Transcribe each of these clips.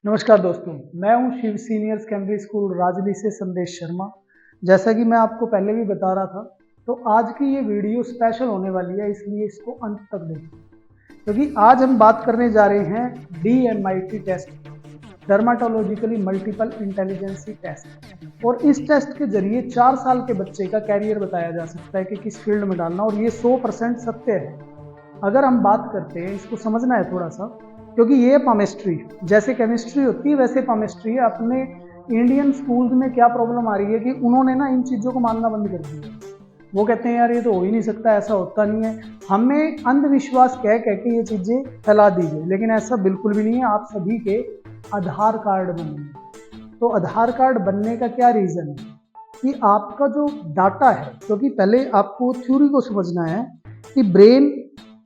नमस्कार दोस्तों, मैं हूं Shiv senior secondary school Rajli से संदेश शर्मा। जैसा कि मैं आपको पहले भी बता रहा था, तो आज की ये वीडियो स्पेशल होने वाली है, इसलिए इसको अंत तक देखें क्योंकि आज हम बात करने जा रहे हैं DMIT test, dermatologically multiple intelligence test. और इस टेस्ट के जरिए 4 साल के बच्चे का कैरियर बताया जा सकता है कि किस फील्ड में डालना, और ये 100% सत्य है। अगर हम बात करते हैं, इसको समझना है थोड़ा सा, क्योंकि ये केमिस्ट्री, जैसे केमिस्ट्री होती है वैसे केमिस्ट्री है। अपने इंडियन स्कूल्स में क्या प्रॉब्लम आ रही है कि उन्होंने ना इन चीज़ों को मानना बंद कर दिया। वो कहते हैं यार ये तो हो ही नहीं सकता, ऐसा होता नहीं है। हमें अंधविश्वास कह कह के ये चीज़ें फैला दी गई, लेकिन ऐसा बिल्कुल भी नहीं है। आप सभी के आधार कार्ड बनेंगे, तो आधार कार्ड बनने का क्या रीज़न है कि आपका जो डाटा है, क्योंकि पहले आपको थ्योरी को समझना है कि ब्रेन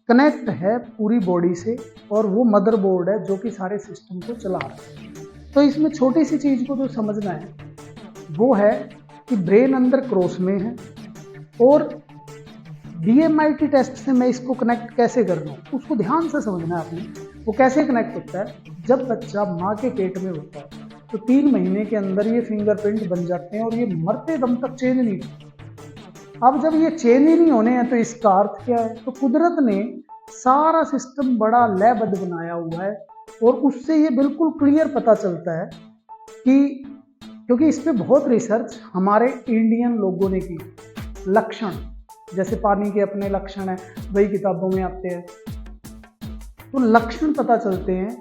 कनेक्ट है पूरी बॉडी से, और वो मदरबोर्ड है जो कि सारे सिस्टम को चला रहा है। तो इसमें छोटी सी चीज़ को जो समझना है वो है कि ब्रेन अंदर क्रॉस में है, और DMIT टेस्ट से मैं इसको कनेक्ट कैसे कर रहा हूँ उसको ध्यान से समझना है आपने। वो कैसे कनेक्ट होता है, जब बच्चा माँ के पेट में होता है तो 3 महीने के अंदर ये फिंगरप्रिंट बन जाते हैं, और ये मरते दम तक चेंज नहीं होते। अब जब ये चेंज ही नहीं होने हैं तो इसका अर्थ क्या है? तो कुदरत ने सारा सिस्टम बड़ा लयबद्ध बनाया हुआ है, और उससे ये बिल्कुल क्लियर पता चलता है कि, क्योंकि इस पे बहुत रिसर्च हमारे इंडियन लोगों ने की। लक्षण, जैसे पानी के अपने लक्षण हैं, वही किताबों में आते हैं। तो लक्षण पता चलते हैं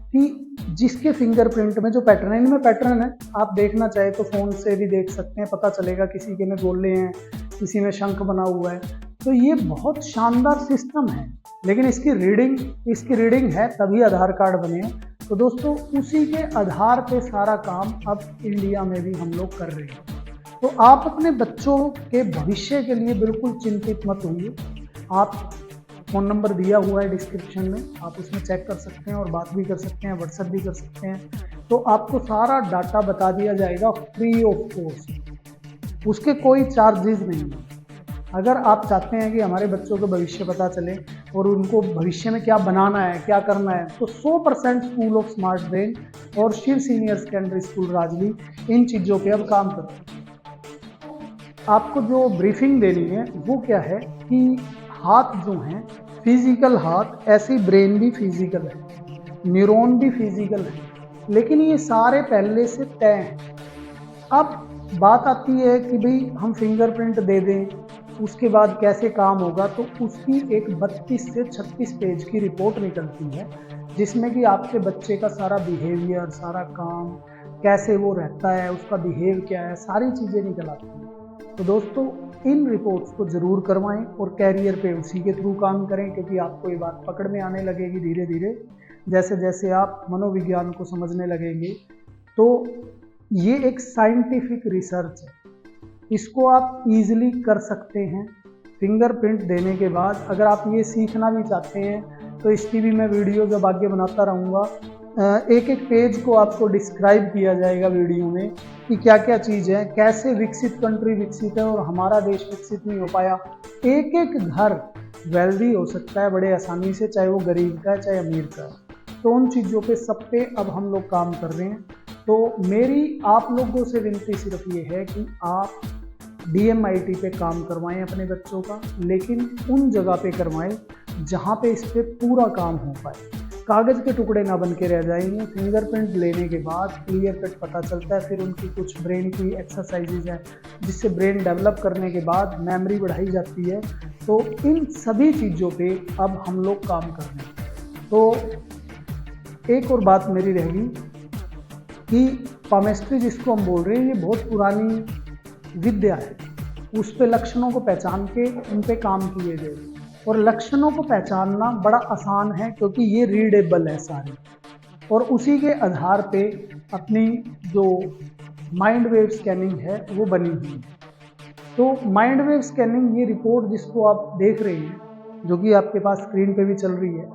कि जिसके फिंगरप्रिंट में जो पैटर्न है, इनमें पैटर्न है, आप देखना चाहे तो फ़ोन से भी देख सकते हैं, पता चलेगा किसी के में गोले हैं, किसी में शंख बना हुआ है। तो ये बहुत शानदार सिस्टम है, लेकिन इसकी रीडिंग है तभी आधार कार्ड बने हैं। तो दोस्तों, उसी के आधार पे सारा काम अब इंडिया में भी हम लोग कर रहे हैं। तो आप अपने बच्चों के भविष्य के लिए बिल्कुल चिंतित मत होइए। आप फ़ोन नंबर दिया हुआ है डिस्क्रिप्शन में, आप उसमें चेक कर सकते हैं और बात भी कर सकते हैं, व्हाट्सएप भी कर सकते हैं। तो आपको सारा डाटा बता दिया जाएगा फ्री ऑफ कॉस्ट, उसके कोई चार्जेस नहीं है। अगर आप चाहते हैं कि हमारे बच्चों का भविष्य पता चले और उनको भविष्य में क्या बनाना है, क्या करना है, तो 100% स्कूल ऑफ स्मार्ट ब्रेन और Shiv senior secondary school Rajli इन चीज़ों पे अब काम करते हैं। आपको जो ब्रीफिंग देनी है वो क्या है कि हाथ जो हैं फिजिकल हाथ, ऐसे ब्रेन भी फिजिकल है, न्यूरॉन भी फिजिकल है, लेकिन ये सारे पहले से तय हैं। अब बात आती है कि भाई हम फिंगरप्रिंट दे दें, उसके बाद कैसे काम होगा। तो उसकी एक 32 से 36 पेज की रिपोर्ट निकलती है, जिसमें कि आपके बच्चे का सारा बिहेवियर, सारा काम, कैसे वो रहता है, उसका बिहेव क्या है, सारी चीज़ें निकल आती हैं। तो दोस्तों, इन रिपोर्ट्स को ज़रूर करवाएं और कैरियर पे उसी के थ्रू काम करें, क्योंकि आपको ये बात पकड़ में आने लगेगी धीरे धीरे, जैसे जैसे आप मनोविज्ञान को समझने लगेंगे। तो ये एक साइंटिफिक रिसर्च है, इसको आप इजीली कर सकते हैं। फिंगरप्रिंट देने के बाद अगर आप ये सीखना भी चाहते हैं तो इसकी भी मैं वीडियो जब आगे बनाता रहूँगा। एक एक पेज को आपको डिस्क्राइब किया जाएगा वीडियो में कि क्या क्या चीज़ है, कैसे विकसित कंट्री विकसित है और हमारा देश विकसित नहीं हो पाया। एक एक घर वेल्दी हो सकता है बड़े आसानी से, चाहे वो गरीब का है चाहे अमीर का है। तो उन चीज़ों पे सब पे अब हम लोग काम कर रहे हैं। तो मेरी आप लोगों से विनती सिर्फ ये है कि आप DMIT पे काम करवाएं अपने बच्चों का, लेकिन उन जगह पे करवाएं जहाँ पे इस पर पूरा काम हो पाए, कागज़ के टुकड़े ना बन के रह जाएंगे। फिंगरप्रिंट लेने के बाद क्लियर कट पता चलता है। फिर उनकी कुछ ब्रेन की एक्सरसाइजेज हैं जिससे ब्रेन डेवलप करने के बाद मेमोरी बढ़ाई जाती है। तो इन सभी चीज़ों पे अब हम लोग काम कर रहे हैं। तो एक और बात मेरी रहेगी कि केमिस्ट्री जिसको हम बोल रहे हैं, ये बहुत पुरानी विद्या है। उस पे लक्षणों को पहचान के उन पे काम किए गए, और लक्षणों को पहचानना बड़ा आसान है क्योंकि ये रीडेबल है सारे, और उसी के आधार पे अपनी जो माइंड वेव स्कैनिंग है वो बनी हुई है। तो माइंड वेव स्कैनिंग, ये रिपोर्ट जिसको आप देख रहे हैं, जो कि आपके पास स्क्रीन पे भी चल रही है,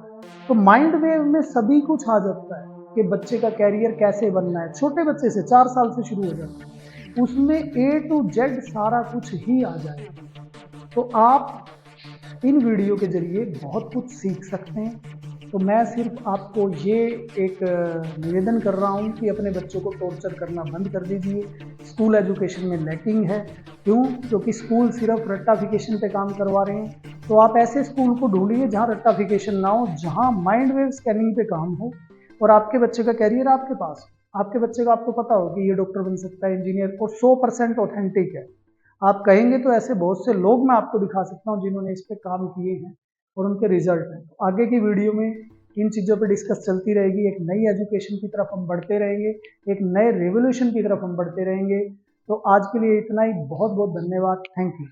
तो माइंड वेव में सभी कुछ आ जाता है कि बच्चे का कैरियर कैसे बनना है। छोटे बच्चे से 4 साल से शुरू हो जाता है, उसमें A to Z सारा कुछ ही आ जाएगा। तो आप इन वीडियो के जरिए बहुत कुछ सीख सकते हैं। तो मैं सिर्फ आपको ये एक निवेदन कर रहा हूँ कि अपने बच्चों को टॉर्चर करना बंद कर दीजिए। स्कूल एजुकेशन में लैकिंग है। क्यों? क्योंकि स्कूल सिर्फ रट्टाफिकेशन पे काम करवा रहे हैं। तो आप ऐसे स्कूल को ढूंढिए जहाँ रट्टाफिकेशन ना हो, जहाँ माइंड वेव स्कैनिंग पे काम हो और आपके बच्चे का कैरियर आपके पास हो। आपके बच्चे का आपको पता हो कि ये डॉक्टर बन सकता है, इंजीनियर, और 100% ऑथेंटिक है। आप कहेंगे तो ऐसे बहुत से लोग मैं आपको दिखा सकता हूँ जिन्होंने इस पे काम किए हैं और उनके रिजल्ट हैं। तो आगे की वीडियो में इन चीज़ों पे डिस्कस चलती रहेगी। एक नई एजुकेशन की तरफ हम बढ़ते रहेंगे, एक नए रेवोल्यूशन की तरफ हम बढ़ते रहेंगे। तो आज के लिए इतना ही। बहुत बहुत धन्यवाद। Thank you.